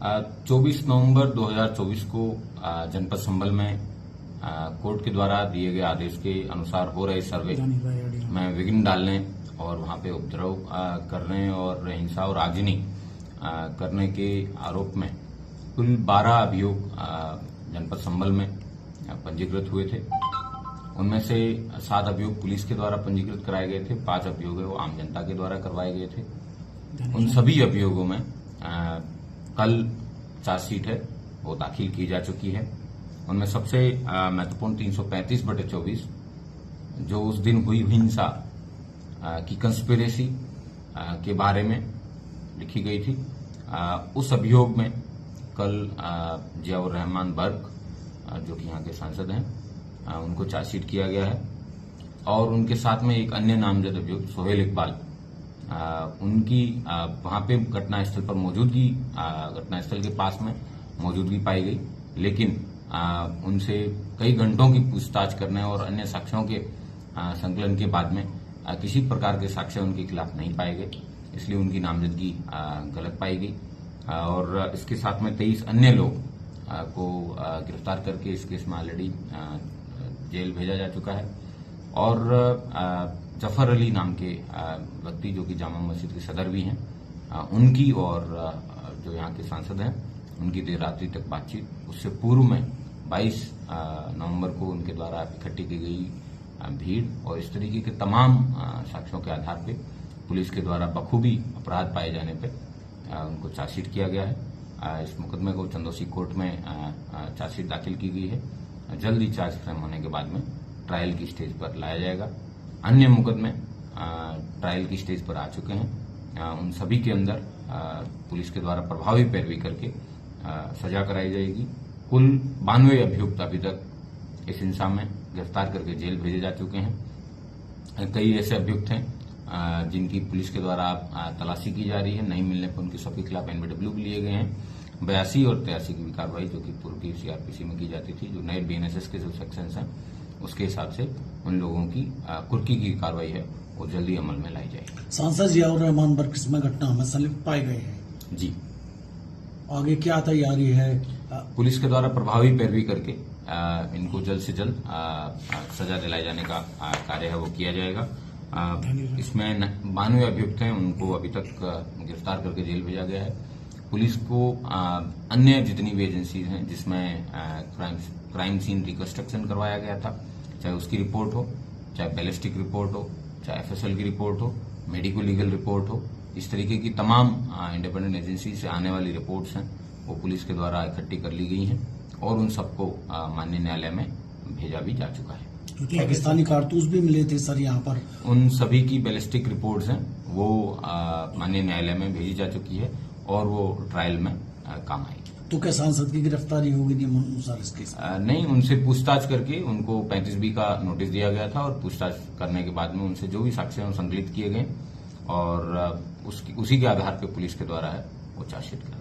24 नवंबर 2024 को जनपद संभल में कोर्ट के द्वारा दिए गए आदेश के अनुसार हो रहे सर्वे में विघ्न डालने और वहां पे उपद्रव करने और हिंसा और आगजनी करने के आरोप में कुल 12 अभियोग जनपद संभल में पंजीकृत हुए थे। उनमें से 7 अभियोग पुलिस के द्वारा पंजीकृत कराए गए थे, 5 अभियोग वो आम जनता के द्वारा करवाए गए थे। उन सभी अभियोगों में कल चार्जशीट है वो दाखिल की जा चुकी है। उनमें सबसे महत्वपूर्ण 335/24 जो उस दिन हुई हिंसा की कंस्पिरेसी के बारे में लिखी गई थी। उस अभियोग में कल जियाउर रहमान बर्क जो कि यहाँ के सांसद हैं उनको चार्जशीट किया गया है और उनके साथ में एक अन्य नामजद अभियुक्त सोहेल इकबाल उनकी वहां पे घटनास्थल पर मौजूदगी घटनास्थल के पास में मौजूदगी पाई गई, लेकिन उनसे कई घंटों की पूछताछ करने और अन्य साक्ष्यों के संकलन के बाद में किसी प्रकार के साक्ष्य उनके खिलाफ नहीं पाए गए, इसलिए उनकी नामजदगी गलत पाई गई। और इसके साथ में 23 अन्य लोग को गिरफ्तार करके इस केस में ऑलरेडी जेल भेजा जा चुका है। और जफर अली नाम के व्यक्ति जो कि जामा मस्जिद के सदर भी हैं, उनकी और जो यहाँ के सांसद हैं उनकी देर रात्रि तक बातचीत, उससे पूर्व में 22 नवंबर को उनके द्वारा इकट्ठी की गई भीड़ और इस तरीके के तमाम साक्ष्यों के आधार पर पुलिस के द्वारा बखूबी अपराध पाए जाने पर उनको चार्जशीट किया गया है। इस मुकदमे को चंदौसी कोर्ट में चार्जशीट दाखिल की गई है। जल्द ही चार्ज फ्रेम होने के बाद में ट्रायल की स्टेज पर लाया जाएगा। अन्य मुकदमे ट्रायल की स्टेज पर आ चुके हैं। उन सभी के अंदर पुलिस के द्वारा प्रभावी पैरवी करके सजा कराई जाएगी। कुल 92 अभियुक्त अभी तक इस हिंसा में गिरफ्तार करके जेल भेजे जा चुके हैं। कई ऐसे अभियुक्त हैं जिनकी पुलिस के द्वारा तलाशी की जा रही है, नहीं मिलने पर उनके सबके खिलाफ एनबीडब्ल्यू भी लिए गए हैं। 82 और 83 की भी कार्रवाई जो कि पूर्व की सीआरपीसी में की जाती थी, जो नए बीएनएसएस के जो सेक्शंस हैं उसके हिसाब से उन लोगों की कुर्की की कार्रवाई है वो जल्दी अमल में लाई जाएगी। सांसद जियाउर रहमान बर्क इसमें घटना में संलिप्त पाए गए हैं जी। आगे क्या तैयारी है? पुलिस के द्वारा प्रभावी पैरवी करके इनको जल्द से जल्द सजा दिलाए जाने का कार्य है वो किया जाएगा। इसमें 92 अभियुक्त हैं, उनको अभी तक गिरफ्तार करके जेल भेजा गया है। पुलिस को अन्य जितनी भी एजेंसीज हैं जिसमें क्राइम सीन रिकंस्ट्रक्शन करवाया गया था, चाहे उसकी रिपोर्ट हो, चाहे बैलिस्टिक रिपोर्ट हो, चाहे एफएसएल की रिपोर्ट हो, मेडिको लीगल रिपोर्ट हो, इस तरीके की तमाम इंडिपेंडेंट एजेंसी से आने वाली रिपोर्ट्स हैं वो पुलिस के द्वारा इकट्ठी कर ली गई हैं और उन सबको माननीय न्यायालय में भेजा भी जा चुका है। पाकिस्तानी कारतूस भी मिले थे सर यहाँ पर, उन सभी की बैलिस्टिक रिपोर्ट्स हैं वो माननीय न्यायालय में भेजी जा चुकी है और वो ट्रायल में काम आएगी। तो क्या सांसद की गिरफ्तारी होगी नियम अनुसार इस केस? नहीं, उनसे पूछताछ करके उनको 35B का नोटिस दिया गया था और पूछताछ करने के बाद में उनसे जो भी साक्ष्य संकलित किए गए और उसी के आधार पर पुलिस के द्वारा है वो चार्जशीट करा।